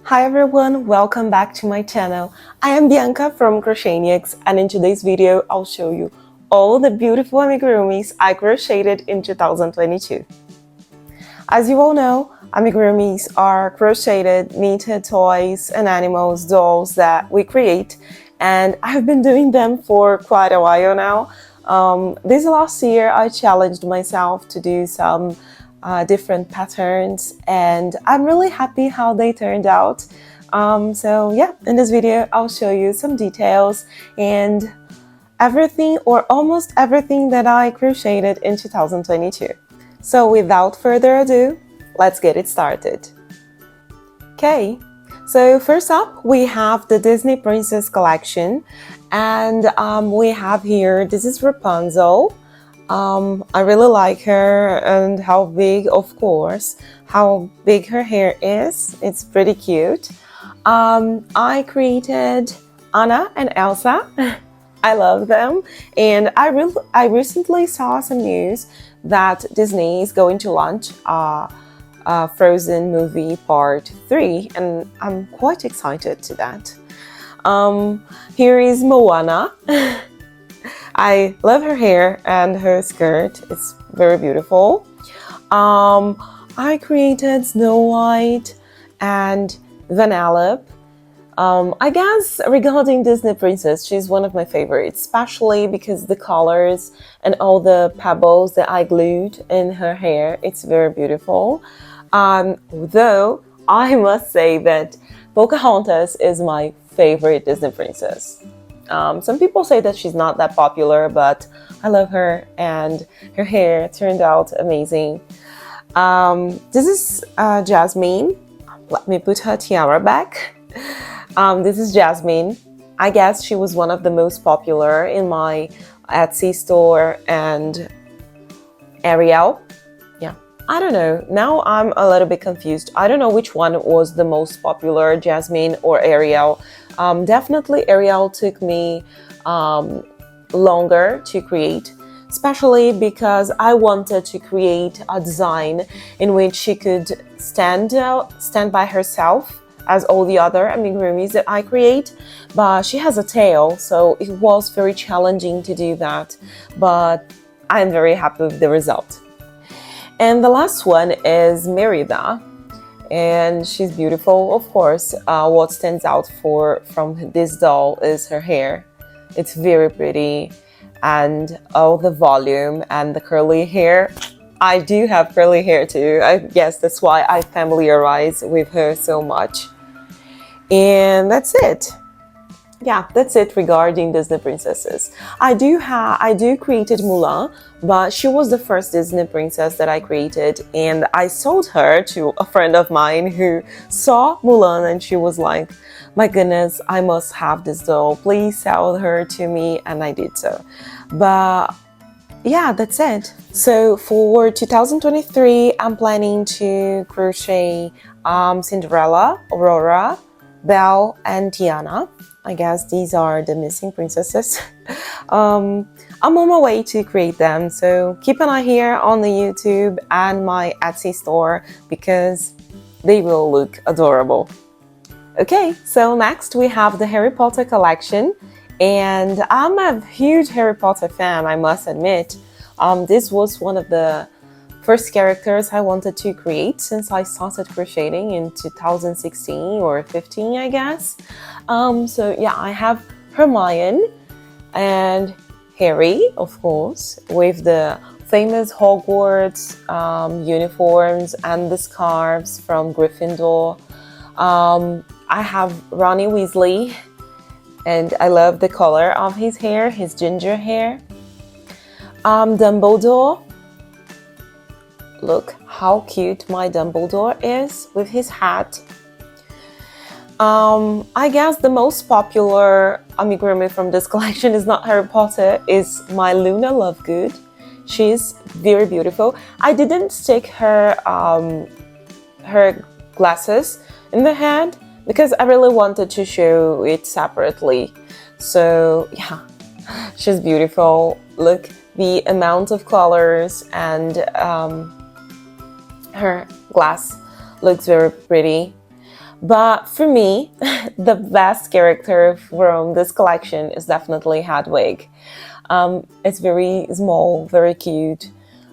Hi everyone, welcome back to my channel. I am Bianca from Crocheniacs, and in today's video I'll show you all the beautiful amigurumis I crocheted in 2022. As you all know, amigurumis are crocheted, knitted toys and animals, dolls that we create, and I've been doing them for quite a while now. This last year I challenged myself to do some different patterns, and I'm really happy how they turned out. So yeah, in this video I'll show you some details and everything or almost everything that I crocheted in 2022. So without further ado, let's get it started. Okay, so first up we have the Disney Princess collection, and we have here, this is Rapunzel. I really like her and how big, of course, how big her hair is. It's pretty cute. I created Anna and Elsa. I love them, and I recently saw some news that Disney is going to launch Frozen movie part 3, and I'm quite excited to that. Here is Moana. I love her hair and her skirt. It's very beautiful. I created Snow White and Vanellope. I guess regarding Disney Princess, she's one of my favorites, especially because the colors and all the pebbles that I glued in her hair, it's very beautiful. Though I must say that Pocahontas is my favorite Disney princess. Some people say that she's not that popular, but I love her and her hair turned out amazing. This is Jasmine. Let me put her tiara back. This is Jasmine. I guess she was one of the most popular in my Etsy store, and Ariel. Yeah, I don't know. Now I'm a little bit confused. I don't know which one was the most popular, Jasmine or Ariel. Definitely Ariel took me longer to create, especially because I wanted to create a design in which she could stand by herself as all the other amigurumis that I create, but she has a tail, so it was very challenging to do that, but I'm very happy with the result. And the last one is Merida, and she's beautiful, of course. What stands out from this doll is her hair. It's very pretty, and all the volume and the curly hair. I do have curly hair too. I guess that's why I familiarize with her so much. And that's it. Yeah, that's it regarding Disney princesses. I do created Mulan, but she was the first Disney princess that I created, and I sold her to a friend of mine who saw Mulan and she was like, my goodness, I must have this doll, please sell her to me, and I did so. But yeah, that's it. So for 2023, I'm planning to crochet Cinderella, Aurora, Belle, and Tiana. I guess these are the missing princesses. I'm on my way to create them, so keep an eye here on the YouTube and my Etsy store because they will look adorable. Okay, so next we have the Harry Potter collection, and I'm a huge Harry Potter fan, I must admit. This was one of the first characters I wanted to create since I started crocheting in 2016 or 15, I guess. So yeah, I have Hermione and Harry, of course, with the famous Hogwarts uniforms and the scarves from Gryffindor. I have Ronnie Weasley, and I love the color of his hair, his ginger hair. Dumbledore. Look how cute my Dumbledore is with his hat. I guess the most popular amigurumi from this collection is not Harry Potter, is my Luna Lovegood. She's very beautiful. I didn't stick her her glasses in the head because I really wanted to show it separately. So yeah, she's beautiful. Look, the amount of colors and her glass looks very pretty. But for me, the best character from this collection is definitely Hedwig. It's very small, very cute.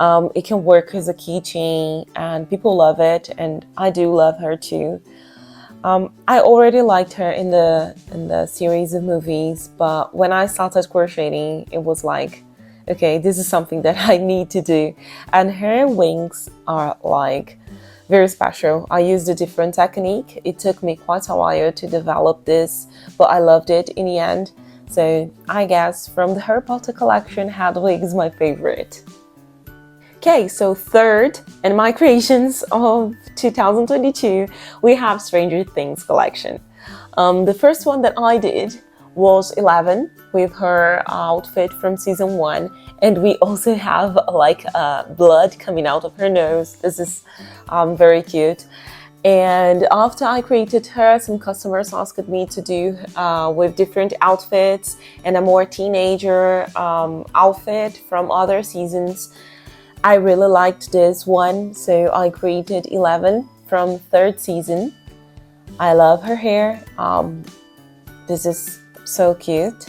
It can work as a keychain and people love it, and I do love her too. I already liked her in the series of movies, but when I started crocheting, it was like, okay, this is something that I need to do. And her wings are like very special. I used a different technique. It took me quite a while to develop this, but I loved it in the end. So I guess from the Harry Potter collection, Hedwig is my favorite. Okay, so third in my creations of 2022, we have Stranger Things collection. The first one that I did was 11 with her outfit from season 1, and we also have like blood coming out of her nose. This is very cute. And after I created her, some customers asked me to do with different outfits and a more teenager outfit from other seasons. I really liked this one, so I created 11 from 3rd season. I love her hair. This is so cute.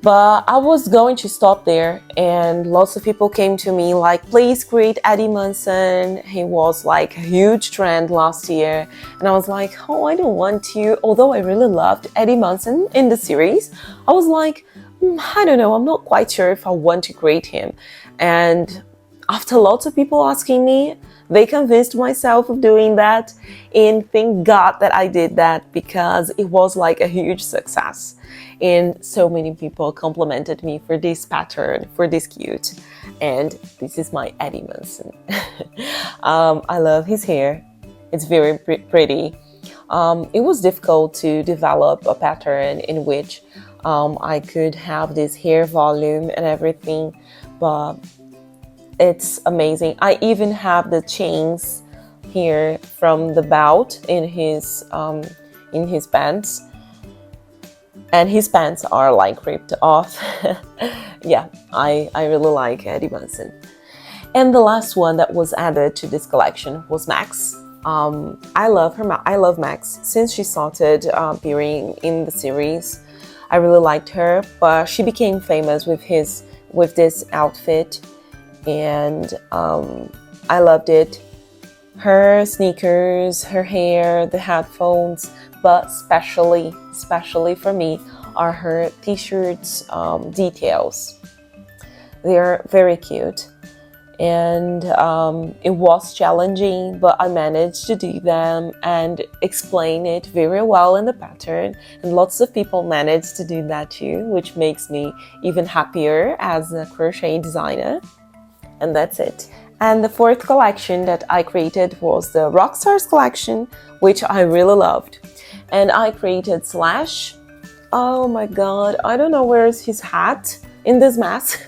But I was going to stop there, and lots of people came to me like, please create Eddie Munson. He was like a huge trend last year. And I was like, oh, I don't want to. Although I really loved Eddie Munson in the series, I was like, I don't know, I'm not quite sure if I want to create him. And after lots of people asking me, they convinced myself of doing that, and thank God that I did that, because it was like a huge success. And so many people complimented me for this pattern, for this cute. And this is my Eddie Munson. I love his hair. It's very pretty. It was difficult to develop a pattern in which I could have this hair volume and everything, but it's amazing. I even have the chains here from the belt in his pants, and his pants are like ripped off. Yeah, I really like Eddie Munson. And the last one that was added to this collection was Max. I love her. I love Max since she started appearing in the series. I really liked her, but she became famous with this outfit. And I loved it. Her sneakers, her hair, the headphones, but especially for me are her t-shirts details. They're very cute, and it was challenging, but I managed to do them and explain it very well in the pattern, and lots of people managed to do that too, which makes me even happier as a crochet designer. And that's it. And the 4th collection that I created was the Rockstars collection, which I really loved. And I created Slash. Oh my god, I don't know where's his hat in this mess,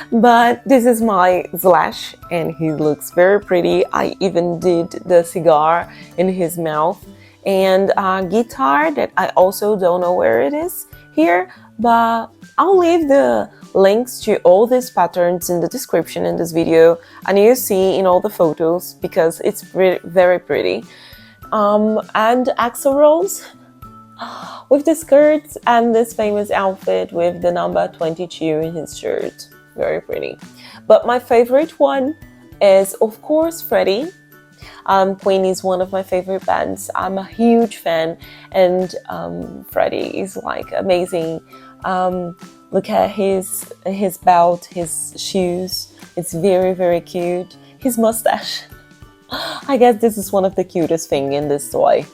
but this is my Slash, and he looks very pretty. I even did the cigar in his mouth, and a guitar that I also don't know where it is here, but I'll leave the links to all these patterns in the description in this video, and you see in all the photos, because it's very pretty. And axle rolls with the skirts and this famous outfit with the number 22 in his shirt. Very pretty. But my favorite one is, of course, Freddie. Queen is one of my favorite bands. I'm a huge fan, and Freddie is like amazing. Look at his belt, his shoes. It's very cute. His mustache. I guess this is one of the cutest things in this toy.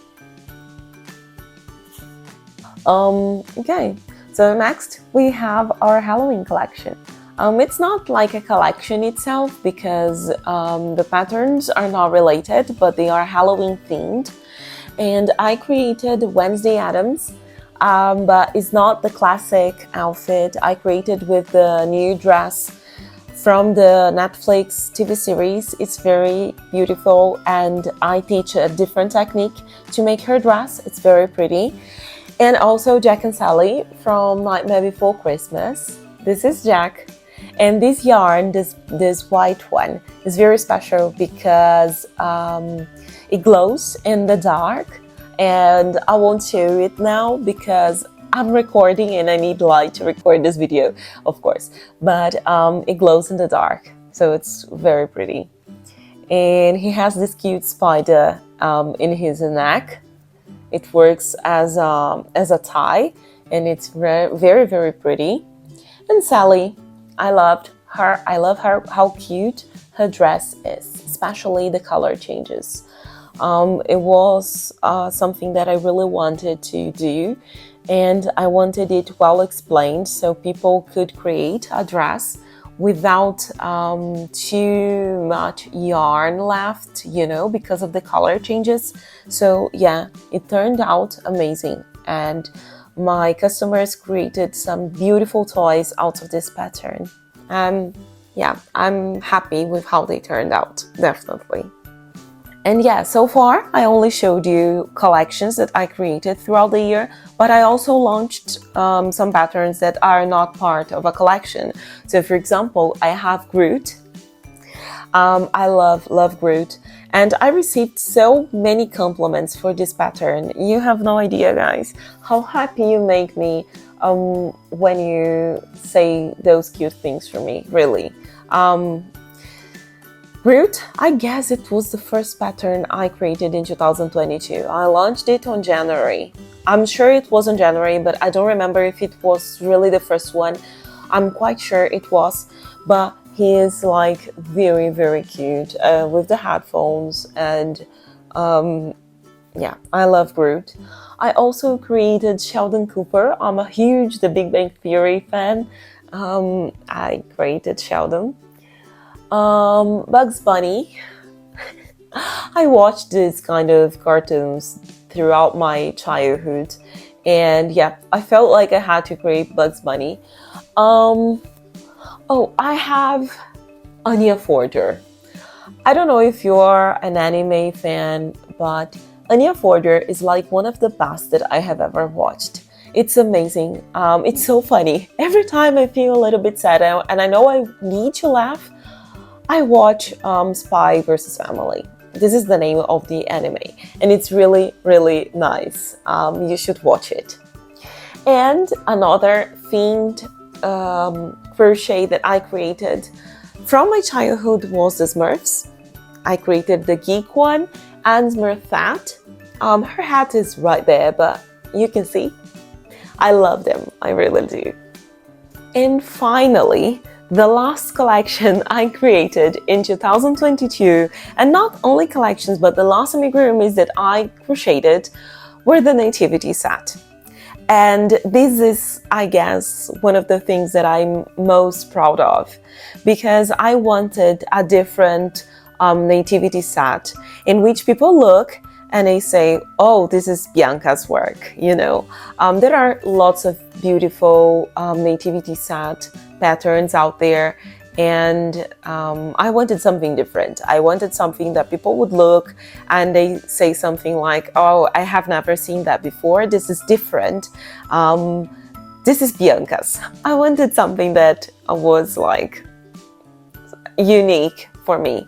Okay, so next we have our Halloween collection. It's not like a collection itself, because the patterns are not related, but they are Halloween themed. And I created Wednesday Addams, but it's not the classic outfit. I created with the new dress from the Netflix TV series. It's very beautiful, and I teach a different technique to make her dress. It's very pretty. And also Jack and Sally from Nightmare Before Christmas. This is Jack. And this yarn, this white one, is very special because it glows in the dark, and I won't show it now because I'm recording and I need light to record this video, of course, but it glows in the dark, so it's very pretty. And he has this cute spider in his neck. It works as a tie, and it's very, very pretty. And Sally, I love her, how cute her dress is, especially the color changes. It was something that I really wanted to do, and I wanted it well explained so people could create a dress without too much yarn left, you know, because of the color changes. So yeah, it turned out amazing, and my customers created some beautiful toys out of this pattern. Yeah, I'm happy with how they turned out, definitely. And yeah, so far I only showed you collections that I created throughout the year, but I also launched some patterns that are not part of a collection. So for example, I have Groot. I love Groot, and I received so many compliments for this pattern. You have no idea, guys, how happy you make me when you say those cute things for me, really. Groot, I guess it was the first pattern I created in 2022. I launched it on January. I'm sure it was in January, but I don't remember if it was really the first one. I'm quite sure it was, but he is like very, very cute with the headphones, and yeah, I love Groot. I also created Sheldon Cooper. I'm a huge The Big Bang Theory fan. I created Sheldon. Bugs Bunny. I watched this kind of cartoons throughout my childhood, and yeah, I felt like I had to create Bugs Bunny. Oh, I have Anya Forder. I don't know if you're an anime fan, but Anya Forder is like one of the best that I have ever watched. It's amazing. It's so funny. Every time I feel a little bit sad and I know I need to laugh, I watch Spy vs. Family. This is the name of the anime, and it's really, really nice. You should watch it. And another themed crochet that I created from my childhood was the Smurfs. I created the Geek one and Smurf hat. Her hat is right there, but you can see. I love them, I really do. And finally, the last collection I created in 2022, and not only collections, but the last amigurumis that I crocheted, were the Nativity set. And this is, I guess, one of the things that I'm most proud of, because I wanted a different Nativity set in which people look and they say, oh, this is Bianca's work, you know. There are lots of beautiful Nativity set patterns out there, and I wanted something different. I wanted something that people would look and they say something like, oh, I have never seen that before, this is different, this is Bianca's. I wanted something that was like unique for me.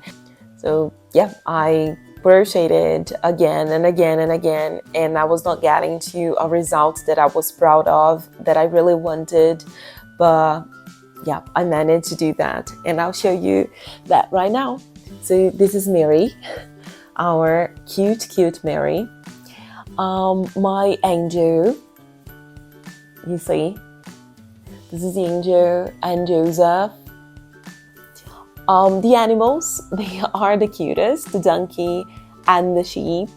So yeah, I crocheted again and again and again, and I was not getting to a result that I was proud of, that I really wanted, but yeah, I managed to do that, and I'll show you that right now. So this is Mary, our cute Mary. My angel, you see, this is the angel and Joseph. The animals, they are the cutest, the donkey and the sheep,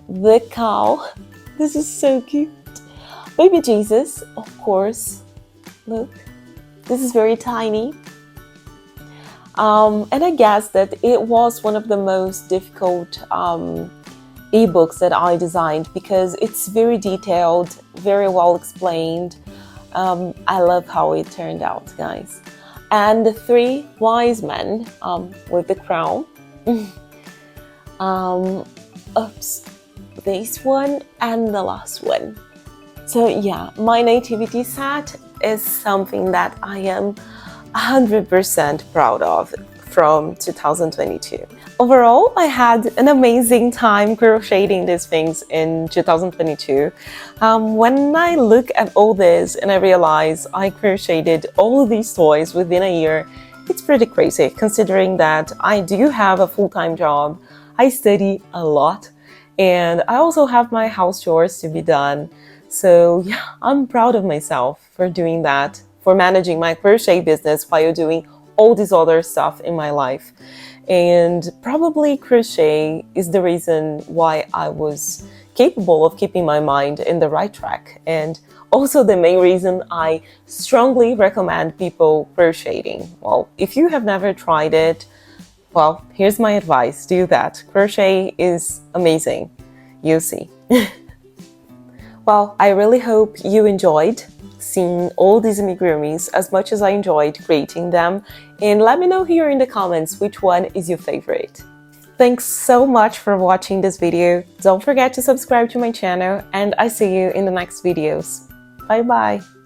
the cow, this is so cute, baby Jesus, of course, look, this is very tiny, and I guess that it was one of the most difficult ebooks that I designed, because it's very detailed, very well explained. I love how it turned out, guys. And the three wise men with the crown. Oops, this one and the last one. So yeah, my nativity set is something that I am 100% proud of from 2022. Overall, I had an amazing time crocheting these things in 2022. When I look at all this and I realize I crocheted all of these toys within a year, it's pretty crazy considering that I do have a full-time job, I study a lot, and I also have my house chores to be done. So yeah, I'm proud of myself for doing that, for managing my crochet business while doing all this other stuff in my life. And probably crochet is the reason why I was capable of keeping my mind in the right track, and also the main reason I strongly recommend people crocheting. Well, if you have never tried it, well, here's my advice: do that. Crochet is amazing. You'll see. Well, I really hope you enjoyed seeing all these amigurumis as much as I enjoyed creating them, and let me know here in the comments which one is your favorite. Thanks so much for watching this video. Don't forget to subscribe to my channel, and I see you in the next videos. Bye bye!